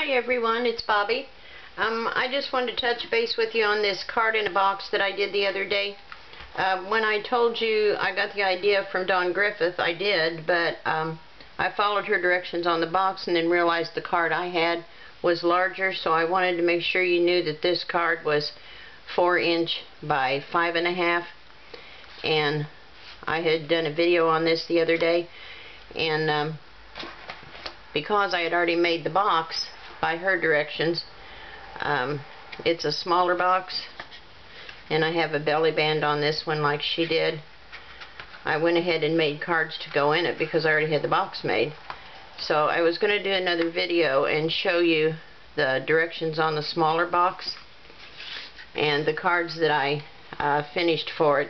Hi everyone, it's Bobby. I just wanted to touch base with you on this card in a box that I did the other day. When I told you I got the idea from Dawn Griffith, I did, but I followed her directions on the box and then realized the card I had was larger, so I wanted to make sure you knew that this card was 4" by 5½, and I had done a video on this the other day, and because I had already made the box by her directions, it's a smaller box, and I have a belly band on this one like she did. I went ahead and made cards to go in it because I already had the box made. So I was going to do another video and show you the directions on the smaller box, and the cards that I finished for it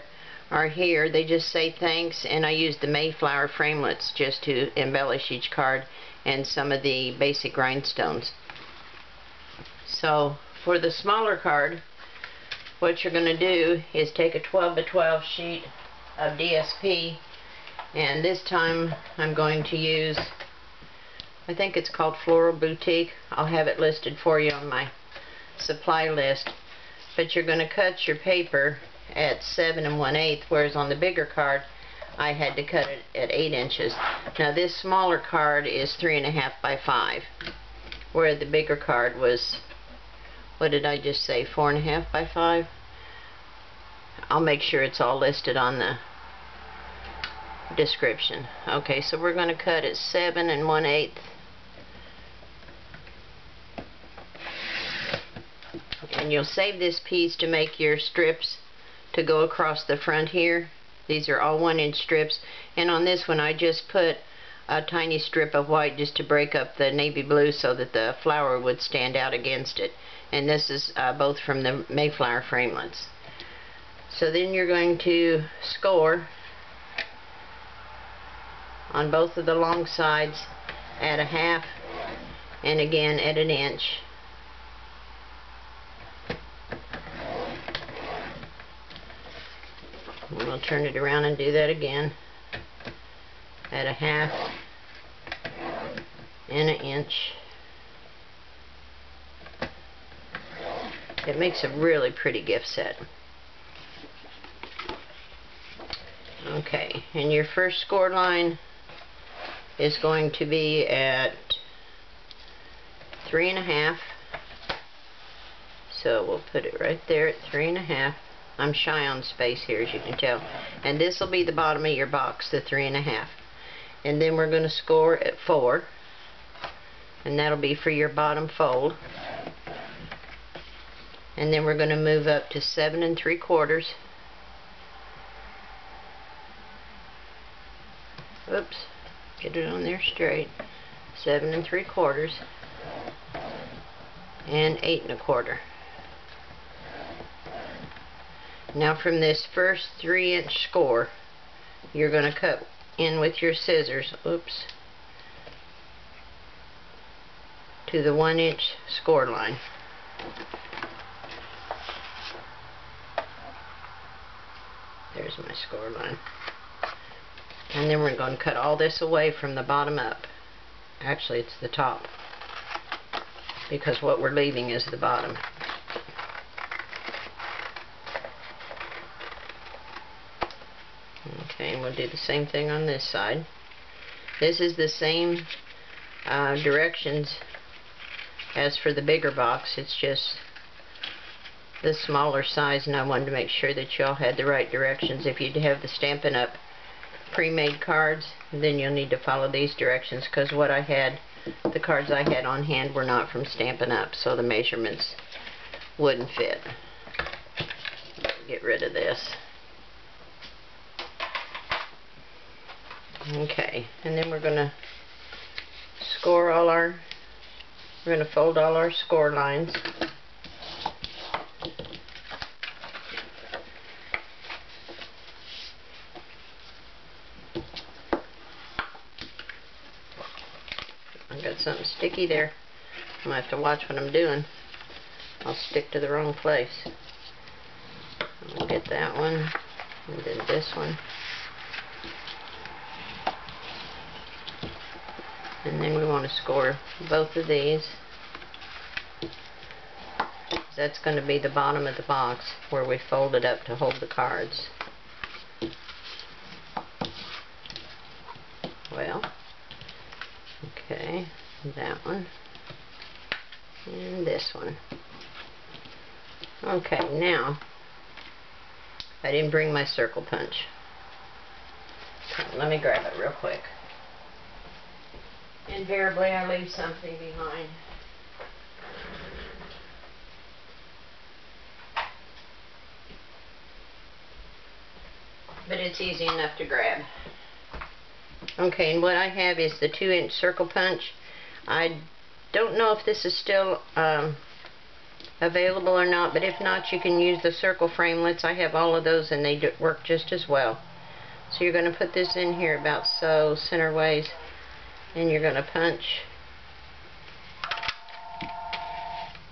are here. They just say thanks, and I used the Mayflower framelits just to embellish each card and some of the basic rhinestones. So for the smaller card, what you're going to do is take a 12 by 12 sheet of DSP, and this time I'm going to use, I think it's called Floral Boutique. I'll have it listed for you on my supply list. But you're going to cut your paper at 7 1/8, whereas on the bigger card I had to cut it at 8 inches. Now this smaller card is 3½ by 5, where the bigger card was, what did I just say, 4½ by 5? I'll make sure it's all listed on the description. Okay, so we're going to cut at 7 1/8. And you'll save this piece to make your strips to go across the front here. These are all 1" strips, and on this one I just put a tiny strip of white just to break up the navy blue so that the flower would stand out against it. And this is both from the Mayflower framelits. So then you're going to score on both of the long sides at 1/2 and again at 1 inch. We'll turn it around and do that again at 1/2 and 1 inch. It makes a really pretty gift set. Okay, and your first score line is going to be at 3½. So we'll put it right there at 3½. I'm shy on space here, as you can tell. And this will be the bottom of your box, the 3½. And then we're going to score at 4. And that'll be for your bottom fold. And then we're going to move up to 7 3/4. Oops, get it on there straight. 7 3/4 and 8 1/4. Now from this first 3 inch score, you're going to cut in with your scissors, oops, to the 1 inch score line. There's my score line. And then we're going to cut all this away from the bottom up. Actually, it's the top, because what we're leaving is the bottom. Okay, and we'll do the same thing on this side. This is the same directions as for the bigger box. It's just the smaller size, and I wanted to make sure that y'all had the right directions. If you have the Stampin' Up! Pre-made cards, then you'll need to follow these directions, because what I had, the cards I had on hand were not from Stampin' Up!, so the measurements wouldn't fit. Get rid of this. Okay, and then we're going to score all our, we're going to fold all our score lines. I got something sticky there. I'm going to have to watch what I'm doing. I'll stick to the wrong place. I'll get that one, and then this one. And then we want to score both of these. That's going to be the bottom of the box where we fold it up to hold the cards. Well, okay, that one, and this one. Okay, now, I didn't bring my circle punch. Okay, let me grab it real quick. Invariably, I leave something behind. But it's easy enough to grab. Okay, and what I have is the 2-inch circle punch. I don't know if this is still available or not, but if not, you can use the circle framelits. I have all of those and they work just as well. So you're going to put this in here about so, center ways, and you're going to punch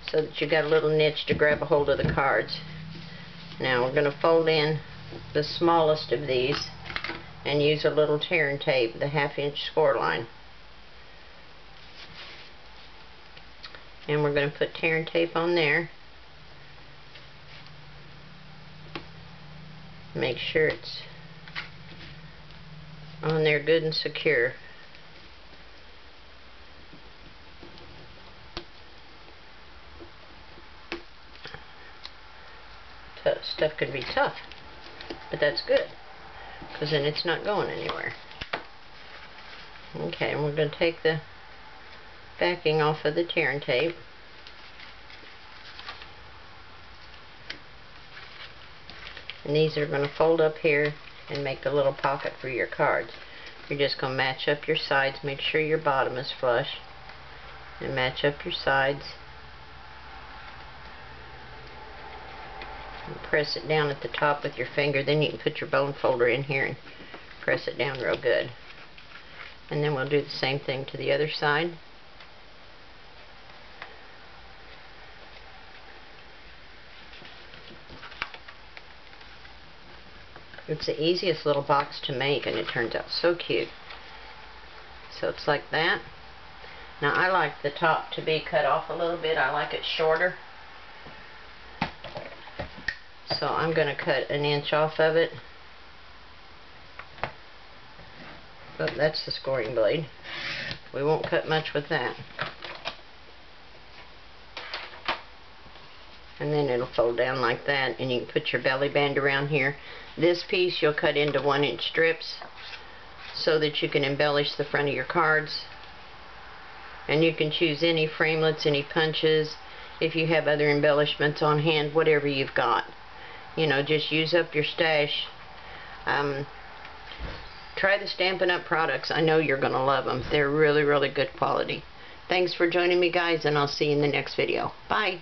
so that you got a little niche to grab a hold of the cards. Now we're going to fold in the smallest of these and use a little tearing tape, the 1/2-inch score line. And we're going to put tearing tape on there. Make sure it's on there good and secure. Stuff could be tough, but that's good, because then it's not going anywhere. Okay, and we're going to take the backing off of the tearing tape. And these are going to fold up here and make a little pocket for your cards. You're just going to match up your sides, make sure your bottom is flush, and match up your sides. And press it down at the top with your finger. Then you can put your bone folder in here and press it down real good. And then we'll do the same thing to the other side. It's the easiest little box to make, and it turns out so cute. So it's like that. Now I like the top to be cut off a little bit. I like it shorter. So I'm going to cut 1 inch off of it. But that's the scoring blade. We won't cut much with that. And then it'll fold down like that, and you can put your belly band around here. This piece you'll cut into 1-inch strips so that you can embellish the front of your cards. And you can choose any framelits, any punches, if you have other embellishments on hand, whatever you've got. You know, just use up your stash. Try the Stampin' Up! Products. I know you're going to love them. They're really, really good quality. Thanks for joining me, guys, and I'll see you in the next video. Bye.